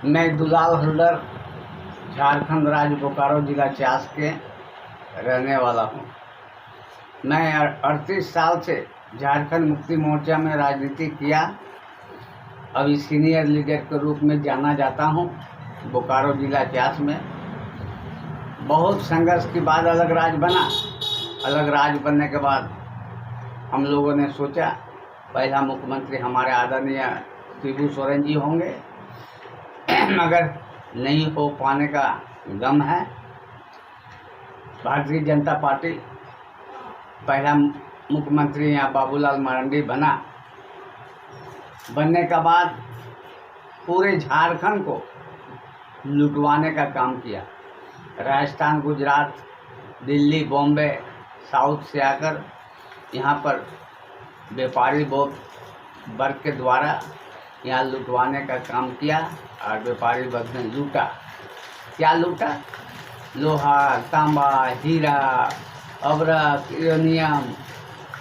मैं दुलाल हल्दर झारखंड राज्य बोकारो जिला चास के रहने वाला हूँ। मैं 38 साल से झारखंड मुक्ति मोर्चा में राजनीति किया। अभी सीनियर लीडर के रूप में जाना जाता हूँ बोकारो जिला चास में। बहुत संघर्ष के बाद अलग राज्य बना। अलग राज्य बनने के बाद हम लोगों ने सोचा पहला मुख्यमंत्री हमारे आदरणीय शिबू सोरेन जी होंगे, मगर नहीं हो पाने का गम है। भारतीय जनता पार्टी पहला मुख्यमंत्री यहाँ बाबूलाल मरांडी बना। बनने का बाद पूरे झारखंड को लुटवाने का काम किया। राजस्थान, गुजरात, दिल्ली, बॉम्बे, साउथ से आकर यहाँ पर व्यापारी वर्ग के द्वारा यहाँ लुटवाने का काम किया और व्यापारी वर्ग ने लूटा। क्या लूटा? लोहा, तांबा, हीरा, अब्रक, यूरेनियम,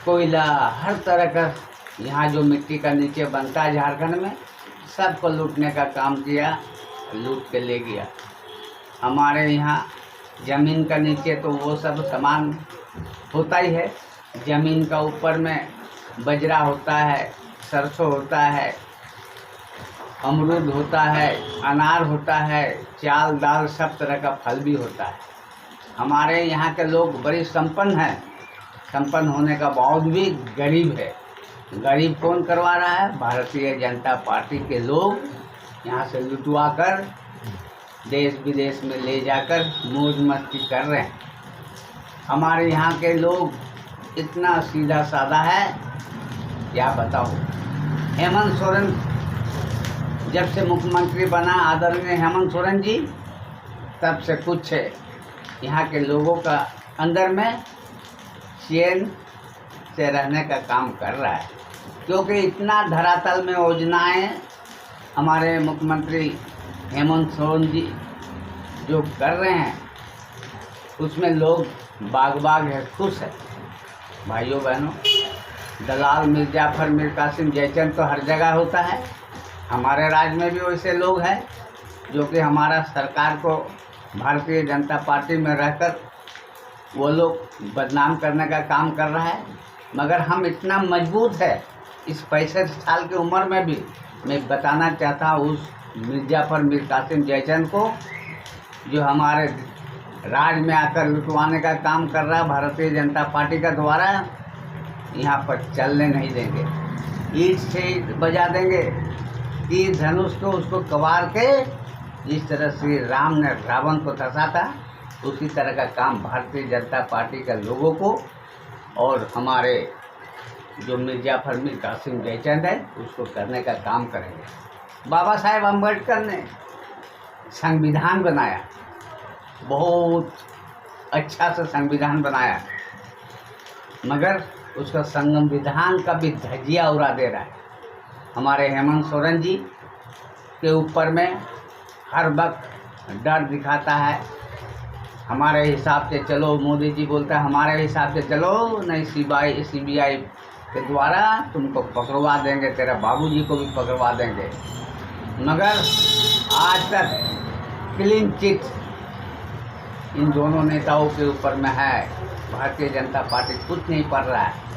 कोयला, हर तरह का यहाँ जो मिट्टी का नीचे बनता है झारखंड में, सबको लूटने का काम किया, लूट के ले गया। हमारे यहाँ ज़मीन का नीचे तो वो सब सामान होता ही है। ज़मीन का ऊपर में बजरा होता है, सरसों होता है, अमरूद होता है, अनार होता है, चाल दाल सब तरह का फल भी होता है। हमारे यहाँ के लोग बड़ी संपन्न हैं। संपन्न होने का बावजूद भी गरीब है। गरीब कौन करवा रहा है? भारतीय जनता पार्टी के लोग यहाँ से लुटवा कर देश विदेश में ले जाकर मौज मस्ती कर रहे हैं। हमारे यहाँ के लोग इतना सीधा साधा है, क्या बताओ। हेमंत सोरेन जब से मुख्यमंत्री बना, आदरणीय हेमंत सोरेन जी, तब से कुछ यहाँ के लोगों का अंदर में चैन से रहने का काम कर रहा है, क्योंकि इतना धरातल में योजनाएं हमारे मुख्यमंत्री हेमंत सोरेन जी जो कर रहे हैं, उसमें लोग बाग है, खुश है। भाइयों बहनों, दलाल, मिर्जाफर, मीर कासिम, जयचंद तो हर जगह होता है। हमारे राज्य में भी वैसे लोग हैं जो कि हमारा सरकार को, भारतीय जनता पार्टी में रहकर वो लोग बदनाम करने का काम कर रहा है। मगर हम इतना मजबूत है, इस 65 साल की उम्र में भी मैं बताना चाहता हूँ उस मिर्जाफर, मीर कासिम, जयचंद को, जो हमारे राज्य में आकर लुटवाने का काम कर रहा है भारतीय जनता पार्टी का द्वारा, यहाँ पर चलने नहीं देंगे। ईंट से ईंट बजा देंगे, तीर धनुष को उसको कबार के, जिस तरह श्री राम ने रावण को धंसा था, उसी तरह का काम भारतीय जनता पार्टी के लोगों को और हमारे जो मिर्जाफर, मीर कासिम, जयचंद है, उसको करने का काम करेंगे। बाबा साहेब अम्बेडकर ने संविधान बनाया, बहुत अच्छा से संविधान बनाया, मगर उसका संविधान का भी धज्जियाँ उड़ा दे रहा है। हमारे हेमंत सोरेन जी के ऊपर में हर वक्त डर दिखाता है। हमारे हिसाब से चलो, मोदी जी बोलता है हमारे हिसाब से चलो, नहीं सीबीआई के द्वारा तुमको पकड़वा देंगे, तेरा बाबूजी को भी पकड़वा देंगे। मगर आज तक क्लीन चिट इन दोनों नेताओं के ऊपर में है। भारतीय जनता पार्टी कुछ नहीं पढ़ रहा है।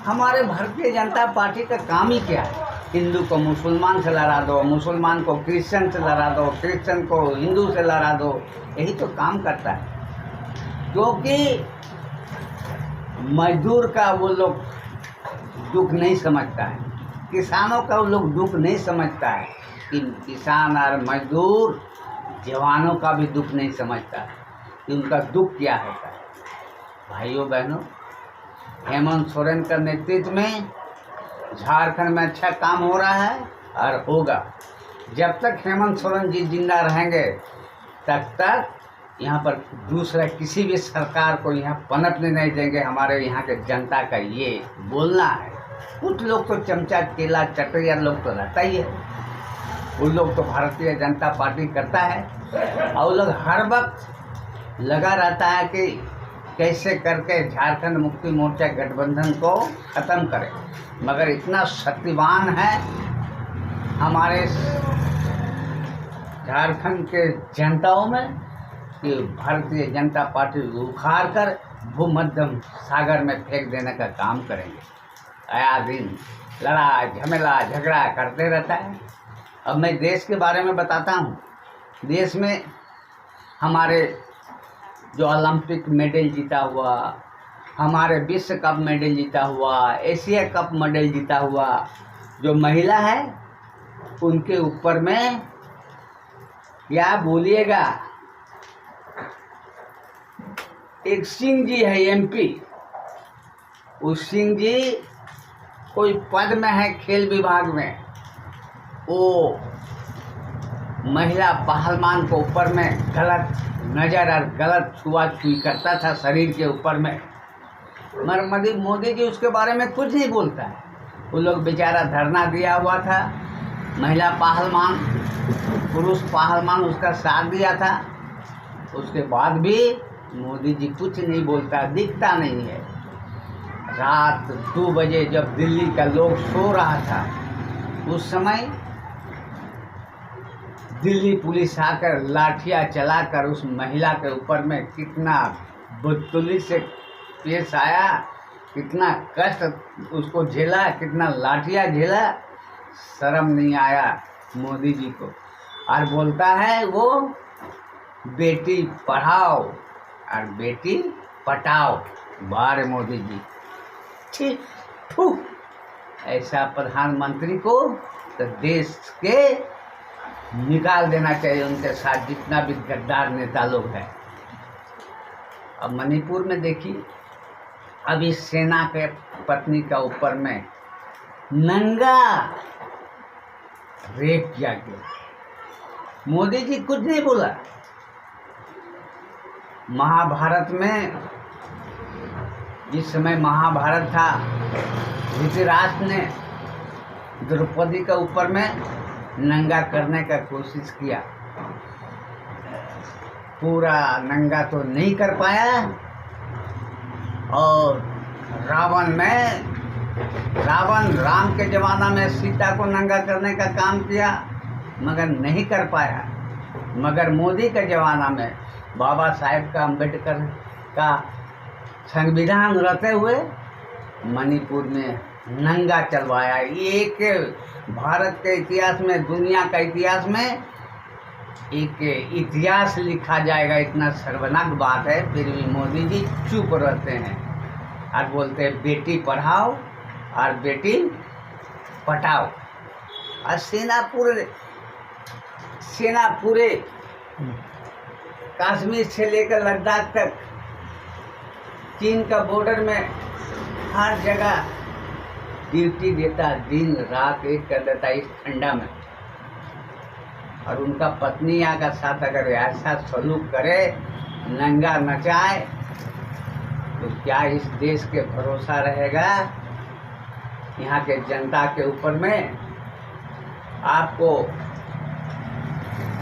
हमारे भारतीय जनता पार्टी का काम ही क्या है? हिंदू को मुसलमान से लड़ा दो, मुसलमान को क्रिश्चियन से लड़ा दो, क्रिश्चियन को हिंदू से लड़ा दो, यही तो काम करता है। क्योंकि मजदूर का वो लोग दुख नहीं समझता है, किसानों का वो लोग दुख नहीं समझता है कि किसान और मजदूर, जवानों का भी दुख नहीं समझता कि उनका दुख क्या होता है। भाइयों बहनों, हेमंत सोरेन का नेतृत्व में झारखंड में अच्छा काम हो रहा है और होगा। जब तक हेमंत सोरेन जी जिंदा रहेंगे, तक यहाँ पर दूसरा किसी भी सरकार को यहाँ पनपने नहीं देंगे। हमारे यहाँ के जनता का ये बोलना है। कुछ लोग तो चमचा केला चटैया लोग तो रहता ही है, उन लोग तो भारतीय जनता पार्टी करता है और लोग हर वक्त लगा रहता है कि कैसे करके झारखंड मुक्ति मोर्चा गठबंधन को ख़त्म करें। मगर इतना शक्तिवान है हमारे झारखंड के जनताओं में कि भारतीय जनता पार्टी उखाड़ कर भूमध्य सागर में फेंक देने का काम करेंगे। आया दिन लड़ा झमेला झगड़ा करते रहता है। अब मैं देश के बारे में बताता हूँ। देश में हमारे जो ओलंपिक मेडल जीता हुआ, हमारे विश्व कप मेडल जीता हुआ, एशिया कप मेडल जीता हुआ जो महिला है, उनके ऊपर में क्या बोलिएगा, एक सिंह जी है एमपी, उस सिंह जी कोई पद में है खेल विभाग में, वो महिला पहलवान को ऊपर में गलत नज़र और गलत छुआछुई करता था शरीर के ऊपर में, मगर मोदी जी उसके बारे में कुछ नहीं बोलता है। वो लोग बेचारा धरना दिया हुआ था, महिला पहलवान पुरुष पहलवान उसका साथ दिया था, उसके बाद भी मोदी जी कुछ नहीं बोलता, दिखता नहीं है। रात 2 बजे जब दिल्ली का लोग सो रहा था, उस समय दिल्ली पुलिस आकर लाठियाँ चलाकर उस महिला के ऊपर में कितना बदतमीजी से पेश आया, कितना कष्ट उसको झेला, कितना लाठियाँ झेला, शर्म नहीं आया मोदी जी को। और बोलता है वो बेटी पढ़ाओ और बेटी पटाओ। बारे मोदी जी, ठीक ठूक ऐसा प्रधानमंत्री को तो देश के निकाल देना चाहिए, उनके साथ जितना भी गद्दार नेता लोग हैं। अब मणिपुर में देखिए, अभी सेना के पत्नी का ऊपर में नंगा रेप किया गया। मोदी जी कुछ नहीं बोला। महाभारत में जिस समय महाभारत था, धृतराष्ट्र ने द्रौपदी के ऊपर में नंगा करने का कोशिश किया, पूरा नंगा तो नहीं कर पाया। और रावण राम के ज़माना में सीता को नंगा करने का काम किया, मगर नहीं कर पाया। मगर मोदी के ज़माना में बाबा साहेब का अम्बेडकर का संविधान रहते हुए मणिपुर में नंगा चलवाया। एक भारत के इतिहास में, दुनिया का इतिहास में एक इतिहास लिखा जाएगा, इतना शर्मनाक बात है। फिर भी मोदी जी चुप रहते हैं और बोलते हैं बेटी पढ़ाओ और बेटी पटाओ। और सेना पूरे कश्मीर से लेकर लद्दाख तक, चीन का बॉर्डर में हर जगह ड्यूटी देता, दिन रात एक कर देता इस ठंडा में। और उनका पत्नियां का साथ अगर ऐसा सलूक करे, नंगा नचाए, तो क्या इस देश के भरोसा रहेगा यहाँ के जनता के ऊपर में? आपको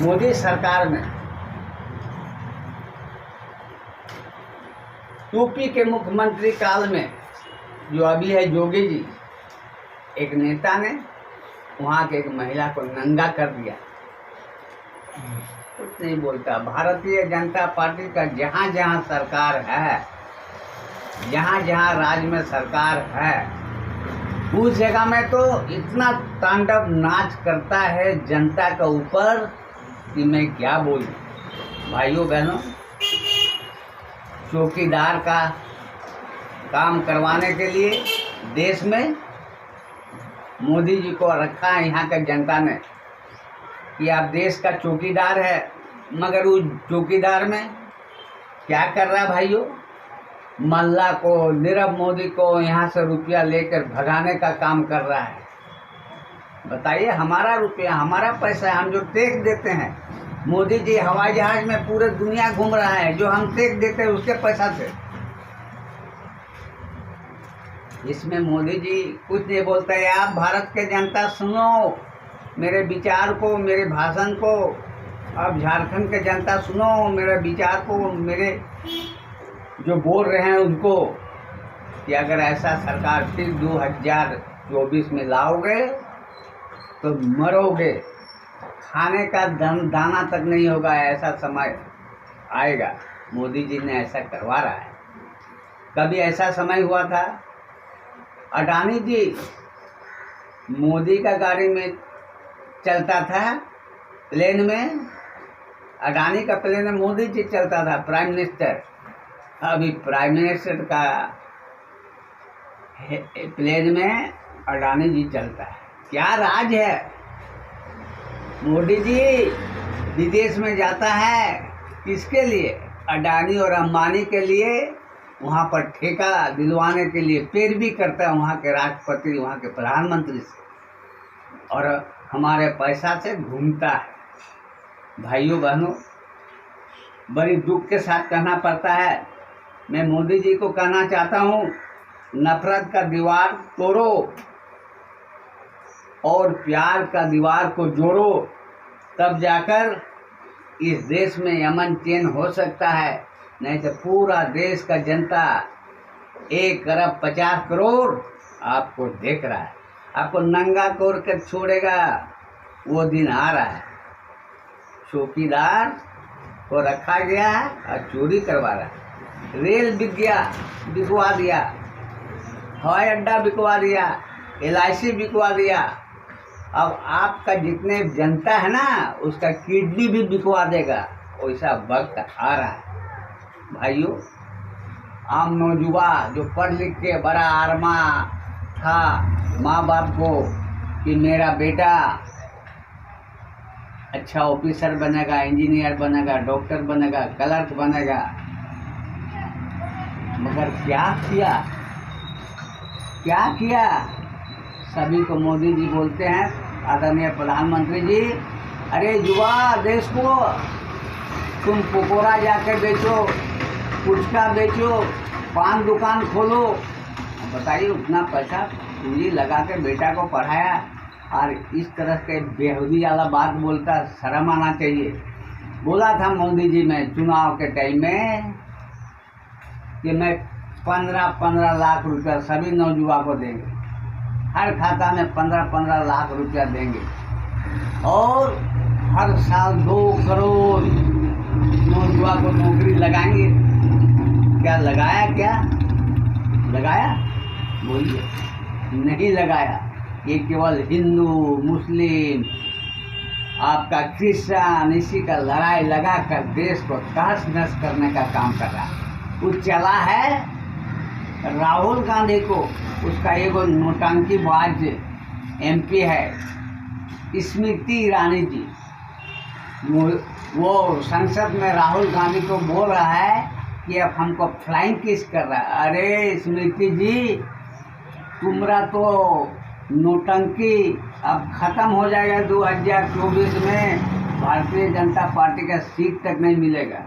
मोदी सरकार में यूपी के मुख्यमंत्री काल में जो अभी है योगी जी, एक नेता ने वहाँ के एक महिला को नंगा कर दिया, कुछ नहीं बोलता। भारतीय जनता पार्टी का जहाँ जहाँ सरकार है, जहाँ जहाँ राज्य में सरकार है, उस जगह में तो इतना तांडव नाच करता है जनता के ऊपर कि मैं क्या बोलूं। भाइयों बहनों, चौकीदार का काम करवाने के लिए देश में मोदी जी को रखा है यहाँ के जनता ने कि आप देश का चौकीदार है। मगर उस चौकीदार में क्या कर रहा है भाइयों? मल्ला को, नीरव मोदी को यहाँ से रुपया लेकर भगाने का काम कर रहा है। बताइए, हमारा रुपया, हमारा पैसा, हम जो टैक्स देते हैं, मोदी जी हवाई जहाज में पूरे दुनिया घूम रहा है, जो हम टैक्स देते हैं उसके पैसा से। इसमें मोदी जी कुछ नहीं बोलते हैं। आप भारत के जनता सुनो मेरे विचार को, मेरे भाषण को। अब झारखंड के जनता सुनो मेरे विचार को, मेरे जो बोल रहे हैं उनको, कि अगर ऐसा सरकार फिर 2024 में लाओगे तो मरोगे, खाने का दाना तक नहीं होगा, ऐसा समय आएगा। मोदी जी ने ऐसा करवा रहा है। कभी ऐसा समय हुआ था, अडानी जी मोदी का गाड़ी में चलता था, प्लेन में, अडानी का प्लेन में मोदी जी चलता था, प्राइम मिनिस्टर। अभी प्राइम मिनिस्टर का प्लेन में अडानी जी चलता है। क्या राज है। मोदी जी विदेश में जाता है, किसके लिए? अडानी और अंबानी के लिए, वहाँ पर ठेका दिलवाने के लिए पैरवी करता है वहाँ के राष्ट्रपति, वहाँ के प्रधानमंत्री से, और हमारे पैसा से घूमता है। भाइयों बहनों, बड़ी दुख के साथ कहना पड़ता है, मैं मोदी जी को कहना चाहता हूँ, नफरत का दीवार तोड़ो और प्यार का दीवार को जोड़ो, तब जाकर इस देश में अमन चैन हो सकता है। नहीं तो पूरा देश का जनता 1 अरब 50 करोड़ आपको देख रहा है, आपको नंगा कोर कर छोड़ेगा। वो दिन आ रहा है। चौकीदार को रखा गया है और चोरी करवा रहा है। रेल बिकवा दिया, हवाई अड्डा बिकवा दिया, LIC बिकवा दिया। अब आपका जितने जनता है ना, उसका किडनी भी बिकवा देगा। वैसा वक्त आ रहा है। भाइयों, आम नौजुवा जो पढ़ लिख के बड़ा आरमा था माँ बाप को कि मेरा बेटा अच्छा ऑफिसर बनेगा, इंजीनियर बनेगा, डॉक्टर बनेगा, क्लर्क बनेगा, मगर क्या किया? सभी को मोदी जी बोलते हैं, आदरणीय प्रधानमंत्री जी, अरे युवा देश को तुम पकोड़ा जाकर बेचो, पुचका बेचो, पान दुकान खोलो। बताइए, उतना पैसा पूंजी लगा के बेटा को पढ़ाया और इस तरह के बेहूदी वाला बात बोलता, शर्म आना चाहिए। बोला था मोदी जी में चुनाव के टाइम में कि मैं 15-15 लाख रुपया सभी नौजुवान को देंगे, हर खाता में 15-15 लाख रुपया देंगे और हर साल 2 करोड़ नौजुवान को नौकरी लगाएंगे। क्या लगाया? बोलिए, नहीं लगाया। ये केवल हिंदू, मुस्लिम, आपका क्रिश्चियन, इसी का लड़ाई लगाकर देश को तहस नहस करने का काम कर रहा है। वो चला है राहुल गांधी को, उसका एगो नोटंकीबाज MP है स्मृति ईरानी जी, वो संसद में राहुल गांधी को बोल रहा है कि अब हमको फ्लाइंग किस कर रहा है। अरे स्मृति जी, तुम्हारा तो नोटंकी अब खत्म हो जाएगा। 2024 में भारतीय जनता पार्टी का सीट तक नहीं मिलेगा।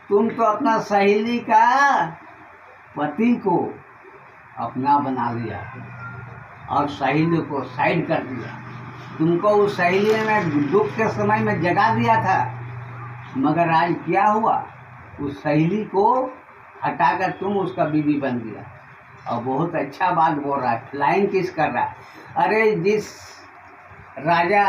तुम तो अपना सहेली का पति को अपना बना लिया और सहेली को साइड कर दिया। तुमको उस सहेली ने दुख के समय में जगा दिया था, मगर आज क्या हुआ? उस सहेली को हटाकर तुम उसका बीवी बन गया। और बहुत अच्छा बात बोल रहा है, फ्लाइंग किस कर रहा है। अरे जिस राजा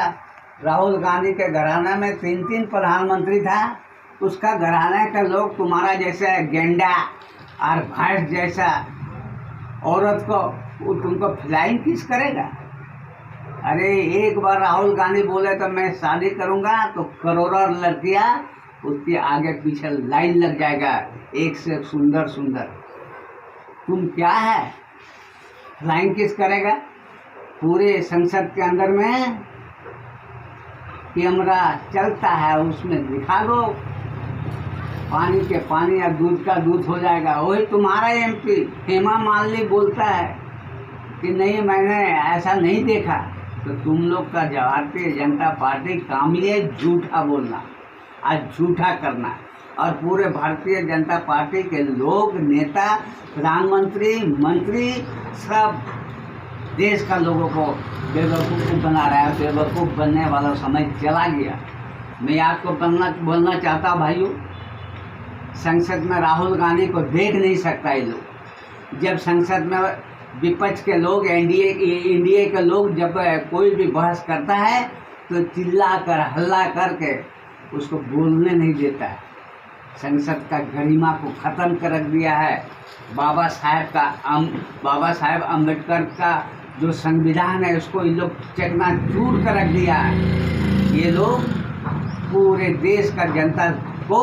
राहुल गांधी के घराना में 3 प्रधानमंत्री था, उसका घराने का लोग तुम्हारा जैसा गेंडा और भैंस जैसा औरत को वो तुमको फ्लाइंग किस करेगा। अरे एक बार राहुल गांधी बोले तो मैं शादी करूंगा, तो करोड़ों लड़कियां उसके आगे पीछे लाइन लग जाएगा, एक से सुंदर सुंदर। तुम क्या है, फ्लाइंग किस करेगा? पूरे संसद के अंदर में कैमरा चलता है, उसमें दिखा दो, पानी के पानी या दूध का दूध हो जाएगा। वही तुम्हारा MP हेमा मालिनी बोलता है कि नहीं, मैंने ऐसा नहीं देखा। तो तुम लोग का भारतीय जनता पार्टी काम ही है झूठा बोलना और झूठा करना। और पूरे भारतीय जनता पार्टी के लोग, नेता, प्रधानमंत्री, मंत्री, सब देश का लोगों को बेवकूफ़ बना रहा है। बेवकूफ़ बनने वाला समय चला गया। मैं आपको बोलना चाहता हूँ भाइयों, संसद में राहुल गांधी को देख नहीं सकता ये लोग। जब संसद में विपक्ष के लोग, एनडीए के लोग जब कोई भी बहस करता है तो चिल्ला कर हल्ला करके उसको बोलने नहीं देता है। संसद का गरिमा को ख़त्म कर रख दिया है। बाबा साहेब अम्बेडकर का जो संविधान है उसको इन लोग चकनाचूर कर रख दिया है। ये लोग पूरे देश का जनता को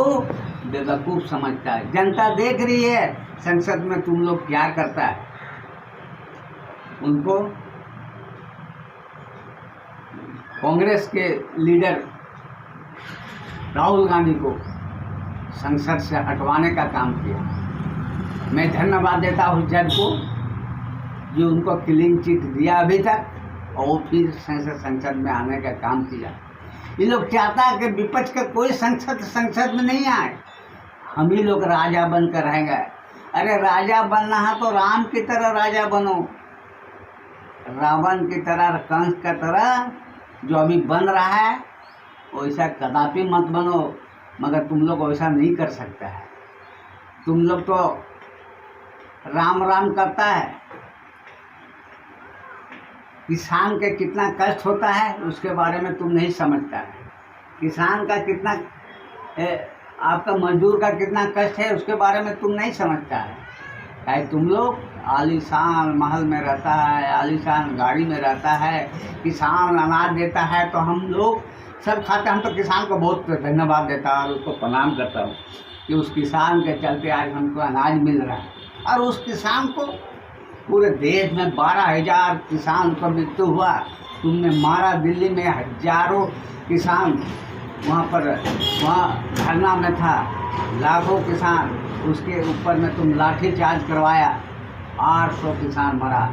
बेवकूफ़ समझता है। जनता देख रही है संसद में तुम लोग क्या करता है। उनको कांग्रेस के लीडर राहुल गांधी को संसद से हटवाने का काम किया। मैं धन्यवाद देता हूँ जज को जो उनको क्लीन चिट दिया अभी तक और फिर संसद में आने का काम किया। ये लोग चाहता है कि विपक्ष का कोई संसद में नहीं आए, हम ही लोग राजा बनकर रहेंगे। अरे राजा बनना है तो राम की तरह राजा बनो, रावण की तरह, कंस की तरह जो अभी बन रहा है वैसा कदापि मत बनो। मगर तुम लोग वैसा नहीं कर सकता है। तुम लोग तो राम राम करता है। किसान के कितना कष्ट होता है उसके बारे में तुम नहीं समझता है। किसान का कितना आपका मजदूर का कितना कष्ट है उसके बारे में तुम नहीं समझता है। चाहे तुम लोग आलीशान महल में रहता है, आलीशान गाड़ी में रहता है, किसान अनाज देता है तो हम लोग सब खाते। हम तो किसान को बहुत धन्यवाद देता हूँ और उसको प्रणाम करता हूँ कि उस किसान के चलते आज हमको अनाज मिल रहा है। और उस किसान को पूरे देश में 12,000 किसान का मृत्यु हुआ। तुमने मारा। दिल्ली में हजारों किसान वहाँ धरना में था, लाखों किसान, उसके ऊपर में तुम लाठी चार्ज करवाया। 800 किसान मरा।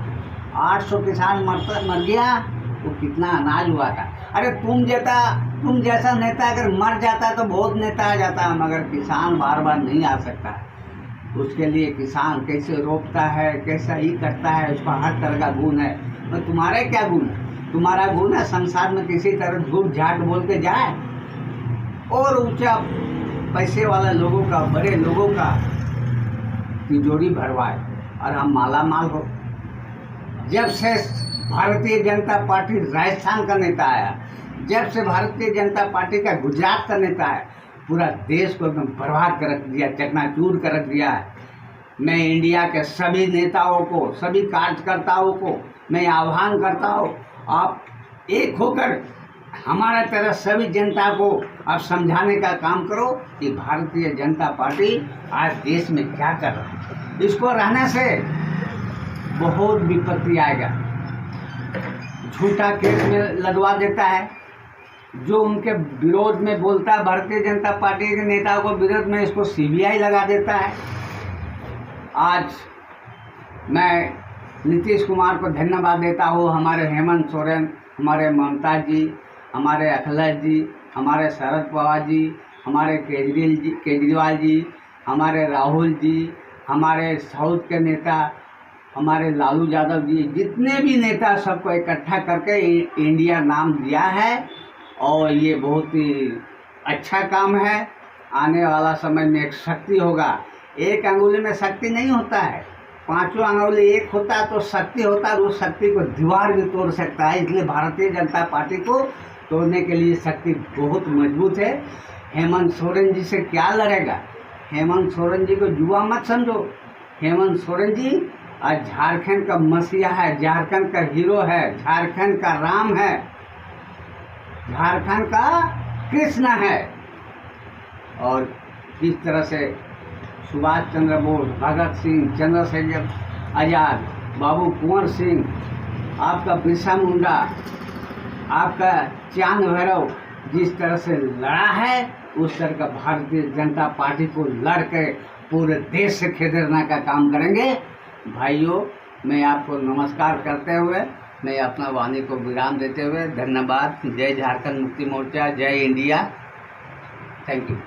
800 किसान मर गया तो कितना अनाज हुआ था। अरे तुम जैसा नेता अगर मर जाता है तो बहुत नेता आ जाता है, मगर किसान बार बार नहीं आ सकता है। उसके लिए किसान कैसे रोकता है, कैसा ही करता है, उसका हर तरह का गुण है। तो तुम्हारा क्या गुण है? तुम्हारा गुण है संसार में किसी तरह झूठ झाट बोल के जाए और ऊंचा पैसे वाला लोगों का, बड़े लोगों का तिजोरी भरवाए और हम माला माल हो। जब से भारतीय जनता पार्टी राजस्थान का नेता आया, जब से भारतीय जनता पार्टी का गुजरात का नेता है, पूरा देश को एकदम बर्बाद कर रख दिया, चकनाचूर कर रख दिया है। मैं इंडिया के सभी नेताओं को, सभी कार्यकर्ताओं को मैं आह्वान करता हूँ, आप एक होकर हमारा तरह सभी जनता को आप समझाने का काम करो कि भारतीय जनता पार्टी आज देश में क्या कर रहा है। इसको रहने से बहुत विपत्ति आएगा। झूठा केस में लगवा देता है। जो उनके विरोध में बोलता है, भारतीय जनता पार्टी के नेताओं को विरोध में, इसको सीबीआई लगा देता है। आज मैं नीतीश कुमार को धन्यवाद देता हूँ। हमारे हेमंत सोरेन, हमारे ममता जी, हमारे अखिलेश जी, हमारे शरद पवार जी, हमारे केजरीवाल जी, हमारे राहुल जी, हमारे साउथ के नेता, हमारे लालू यादव जी, जितने भी नेता सबको इकट्ठा करके इंडिया नाम दिया है और ये बहुत ही अच्छा काम है। आने वाला समय में एक शक्ति होगा। एक अंगुली में शक्ति नहीं होता है, 5 अंगुली एक होता है तो शक्ति होता है। उस शक्ति को दीवार भी तोड़ सकता है। इसलिए भारतीय जनता पार्टी को तोड़ने के लिए शक्ति बहुत मजबूत है। हेमंत सोरेन जी से क्या लड़ेगा? हेमंत सोरेन जी को जुआ मत समझो। हेमंत सोरेन जी आज झारखंड का मसीहा है, झारखंड का हीरो है, झारखंड का राम है, झारखंड का कृष्ण है। और इस तरह से सुभाष चंद्र बोस, भगत सिंह, चंद्रशेखर आज़ाद, बाबू कुंवर सिंह, आपका बिरसा मुंडा, आपका चांद भैरव जिस तरह से लड़ा है, उस तरह का भारतीय जनता पार्टी को लड़ के पूरे देश से खेदरने का काम करेंगे। भाइयों, मैं आपको नमस्कार करते हुए, मैं अपना वाणी को विराम देते हुए धन्यवाद। जय झारखंड मुक्ति मोर्चा, जय इंडिया। Thank you.